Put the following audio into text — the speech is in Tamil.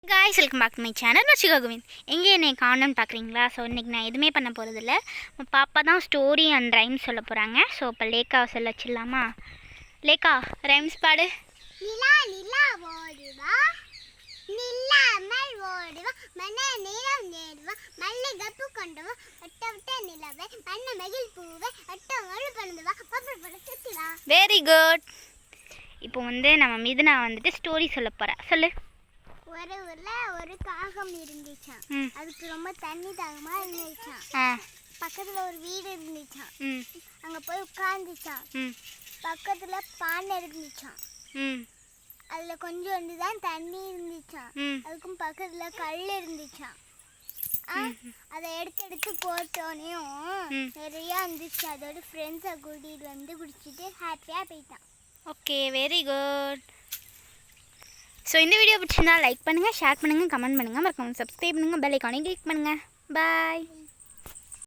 Guys welcome back to my channel Varshika Govind. எங்கே என்னை காணணும்னு பார்க்குறீங்களா? ஸோ இன்றைக்கி நான் எதுவுமே பண்ண போகிறதில்ல. பாப்பா தான் ஸ்டோரி அண்ட் ரைம்ஸ் சொல்ல போகிறாங்க. ஸோ இப்போ லேக்காவை சொல்ல வச்சிடலாமா? லேக்கா, ரைம்ஸ் பாடு. நிலா நிலா ஓடுவா நில்லாமல் ஓடுவா மன நீளம் நேடுவா மல்லிகைப்பூ கொண்டுவா ஒட்ட விட்ட நிலவை மண்ண மகிழ் பூவை ஒட்டவள் பண்ணுவா பப்பல் பட சுத்திவா. Very good. இப்போ நம்ம மிதுனா ஸ்டோரி சொல்ல போகிறா. சொல்லு. ஒரு ஊர்ல ஒரு காகம் இருந்துச்சான். அதுக்கு ரொம்ப தண்ணி தாகமா இருந்துச்சான். பக்கத்துல ஒரு வீடு இருந்துச்சான். அங்க போய் உட்கார்ந்துச்சான். பக்கத்துல பானை இருந்துச்சான். அதுல கொஞ்சோண்டு தான் தண்ணி இருந்துச்சான். அதுக்கும் பக்கத்துல கல் இருந்துச்சான். அதை எடுத்து போட்டோனையும் நிறைய இருந்துச்சு. அதோட ஃப்ரெண்ட்ஸை கூட்டிட்டு குடிச்சிட்டு ஹாப்பியா போயிட்டான். Okay, very good. ஸோ இந்த வீடியோ பிடிச்சிருந்தா லைக் பண்ணுங்கள், ஷேர் பண்ணுங்கள், கமெண்ட் பண்ணுங்கள், மறக்காம சப்ஸ்கிரைப் பண்ணுங்கள், பெல் ஐக்கானை கிளிக் பண்ணுங்கள். பாய்.